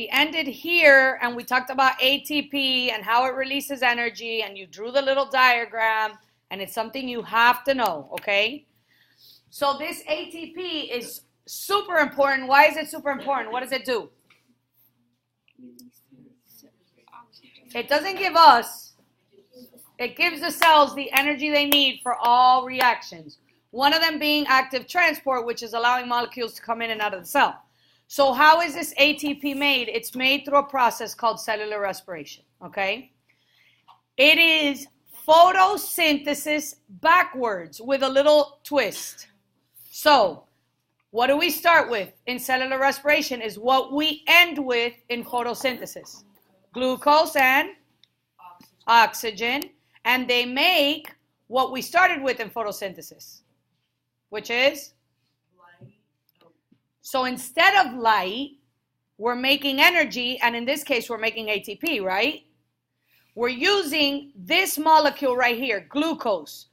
We ended here and we talked about ATP and how it releases energy, and you drew the little diagram, and it's something you have to know, okay? So this ATP is super important. Why is it super important? What does it do? It doesn't give us, it gives the cells the energy they need for all reactions. One of them being active transport, which is allowing molecules to come in and out of the cell. So how is this ATP made? It's made through a process called cellular respiration, okay? It is photosynthesis backwards with a little twist. So what do we start with in cellular respiration is what we end with in photosynthesis. Glucose and oxygen. And they make what we started with in photosynthesis, which is? So instead of light, we're making energy, and in this case, we're making ATP, right? We're using this molecule right here, glucose.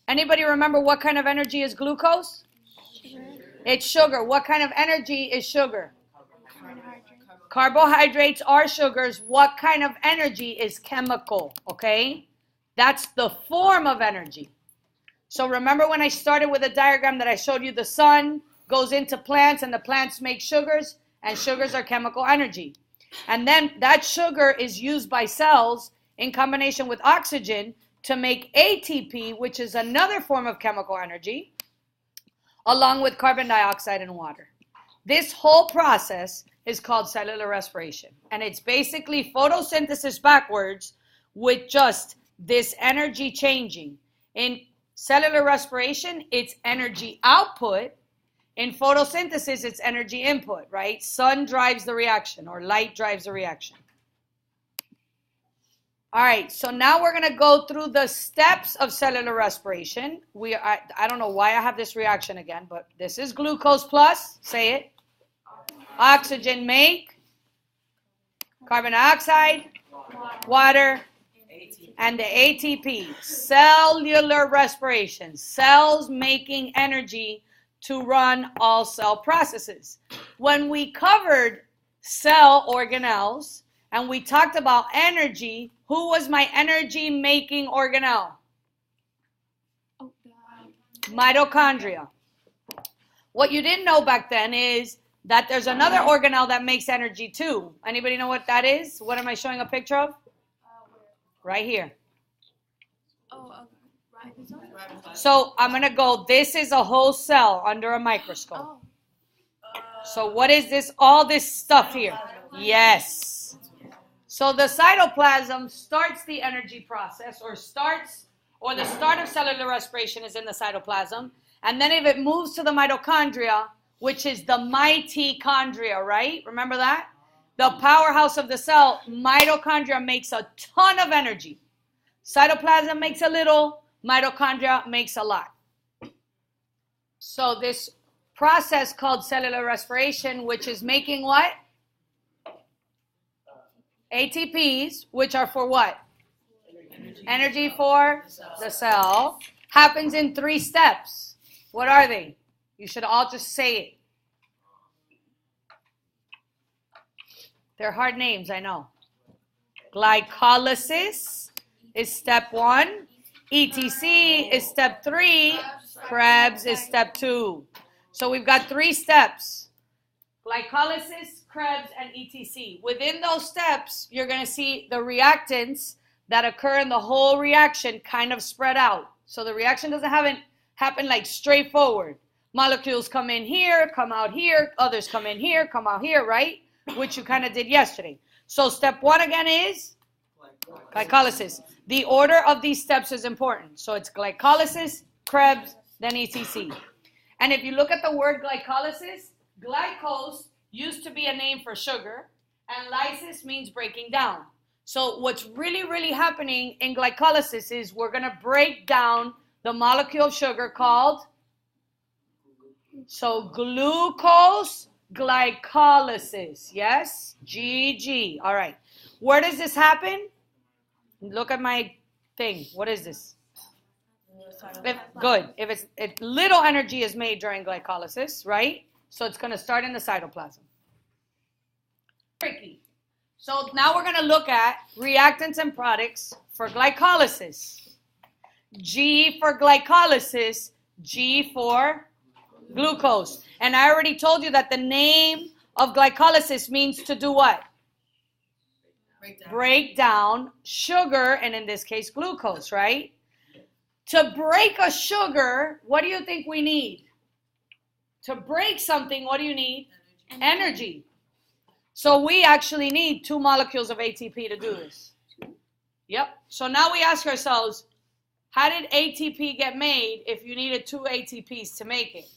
Anybody remember what kind of energy is glucose? Sugar. It's sugar. What kind of energy is sugar? Carbohydrates are sugars. What kind of energy is chemical, okay? That's the form of energy. So remember when I started with a diagram that I showed you, the sun goes into plants and the plants make sugars, and sugars are chemical energy. And then that sugar is used by cells in combination with oxygen to make ATP, which is another form of chemical energy, along with carbon dioxide and water. This whole process is called cellular respiration. And it's basically photosynthesis backwards with just this energy changing. In cellular respiration, it's energy output. In photosynthesis, it's energy input, right? Sun drives the reaction, or light drives the reaction. All right, so now we're going to go through the steps of cellular respiration. I don't know why I have this reaction again, but this is glucose plus, say it. Oxygen make, carbon dioxide, water, and the ATP, cellular respiration, cells making energy to run all cell processes. When we covered cell organelles and we talked about energy, who was my energy making organelle? Mitochondria. What you didn't know back then is that there's another organelle that makes energy too. Anybody know what that is? What am I showing a picture of? Right here. So I'm going to go, this is a whole cell under a microscope. So what is this, all this stuff here? Yes. So the cytoplasm starts the energy process, or the start of cellular respiration is in the cytoplasm. And then if it moves to the mitochondria, which is the mitochondria, right? Remember that? The powerhouse of the cell, mitochondria makes a ton of energy. Cytoplasm makes a little, mitochondria makes a lot. So this process called cellular respiration, which is making what? ATPs, which are for what? Energy for the cell, happens in 3 steps. What are they? You should all just say it. They're hard names, I know. Glycolysis is step 1. ETC is step 3. Krebs is step 2. So we've got 3 steps. Glycolysis, Krebs, and ETC. Within those steps, you're going to see the reactants that occur in the whole reaction kind of spread out. So the reaction doesn't happen like straightforward. Molecules come in here, come out here, others come in here, come out here, right? Which you kind of did yesterday. So step 1 again is glycolysis. The order of these steps is important. So it's glycolysis, Krebs, then ETC. And if you look at the word glycolysis, glycose used to be a name for sugar, and lysis means breaking down. So what's really, really happening in glycolysis is we're going to break down the molecule of sugar called, so glucose glycolysis, yes? GG, all right. Where does this happen? Look at my thing. What is this? Good. If little energy is made during glycolysis, right? So it's going to start in the cytoplasm. Tricky. So now we're going to look at reactants and products for glycolysis. G for glycolysis, G for glucose. And I already told you that the name of glycolysis means to do what? Break down sugar, and in this case, glucose, right? To break a sugar, what do you think we need? To break something, what do you need? Energy. So we actually need 2 molecules of ATP to do this. Yep. So now we ask ourselves, how did ATP get made if you needed 2 ATPs to make it?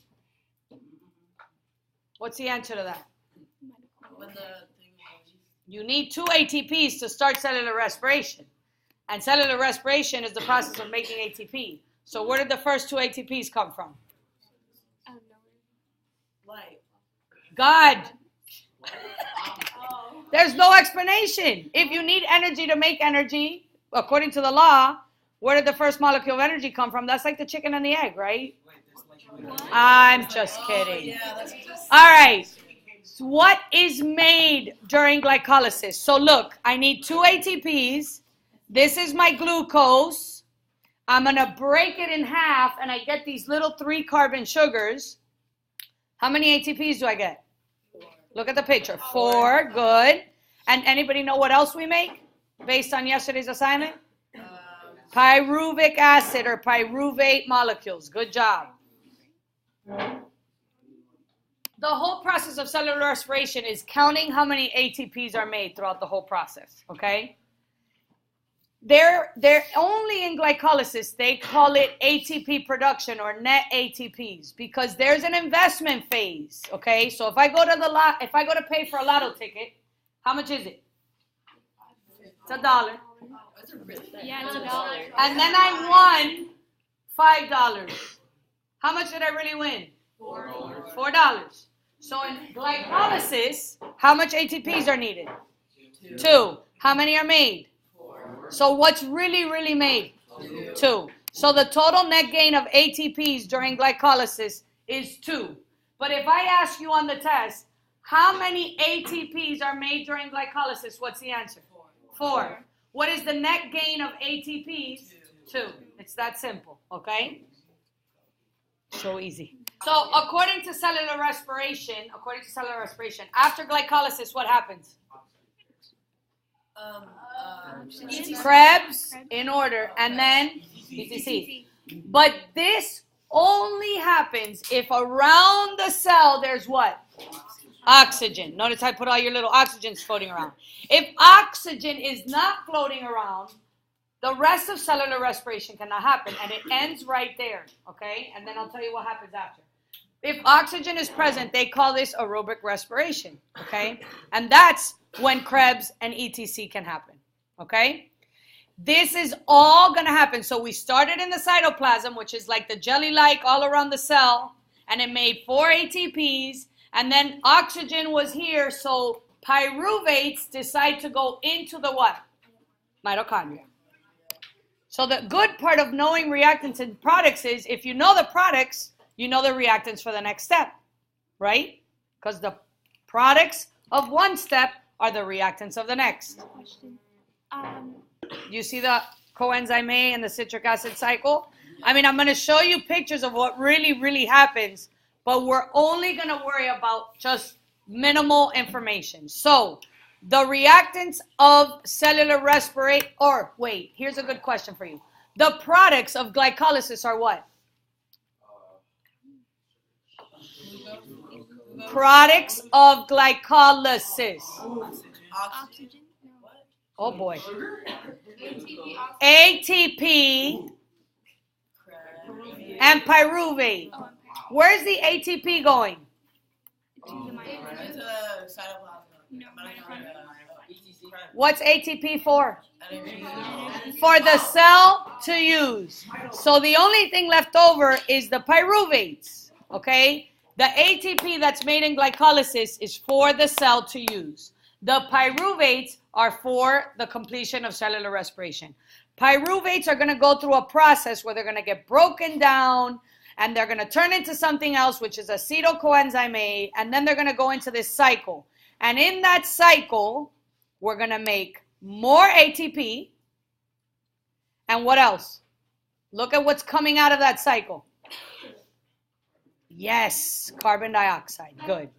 What's the answer to that? You need 2 ATPs to start cellular respiration. And cellular respiration is the process of making ATP. So where did the first 2 ATPs come from? Light. God. There's no explanation. If you need energy to make energy, according to the law, where did the first molecule of energy come from? That's like the chicken and the egg, right? I'm just kidding. All right. So what is made during glycolysis? So look, I need 2 ATPs. This is my glucose. I'm going to break it in half, and I get these little 3-carbon sugars. How many ATPs do I get? Look at the picture. 4, good. And anybody know what else we make based on yesterday's assignment? Pyruvic acid or pyruvate molecules. Good job. The whole process of cellular respiration is counting how many ATPs are made throughout the whole process, okay? They're only in glycolysis, they call it ATP production or net ATPs because there's an investment phase, okay? So if I go to pay for a lotto ticket, how much is it? It's $1. Yeah, it's $1. And then I won $5. How much did I really win? $4. So in glycolysis, how much ATPs are needed? 2. How many are made? So what's really made? 2. So the total net gain of ATPs during glycolysis is 2. But if I ask you on the test, how many ATPs are made during glycolysis, what's the answer? 4. What is the net gain of ATPs? 2. It's that simple, okay? So easy. So according to cellular respiration, after glycolysis, what happens? Krebs in order, and then ETC. But this only happens if around the cell there's what? Oxygen. Notice I put all your little oxygens floating around. If oxygen is not floating around, the rest of cellular respiration cannot happen, and it ends right there, okay? And then I'll tell you what happens after. If oxygen is present, they call this aerobic respiration, okay? And that's when Krebs and ETC can happen, okay? This is all going to happen. So we started in the cytoplasm, which is like the jelly-like all around the cell, and it made 4 ATPs, and then oxygen was here, so pyruvates decide to go into the what? Mitochondria. So the good part of knowing reactants and products is if you know the products, you know the reactants for the next step, right? Because the products of one step are the reactants of the next. You see the coenzyme A and the citric acid cycle? I mean, I'm going to show you pictures of what really happens, but we're only going to worry about just minimal information. So the reactants of cellular respiration, or wait, here's a good question for you. The products of glycolysis are what? Products of glycolysis. Oxygen. Oh boy. ATP and pyruvate. Where's the ATP going? What's ATP for? For the cell to use. So the only thing left over is the pyruvates, okay? The ATP that's made in glycolysis is for the cell to use. The pyruvates are for the completion of cellular respiration. Pyruvates are going to go through a process where they're going to get broken down and they're going to turn into something else, which is acetyl coenzyme A, and then they're going to go into this cycle. And in that cycle, we're going to make more ATP. And what else? Look at what's coming out of that cycle. Yes, carbon dioxide. Good.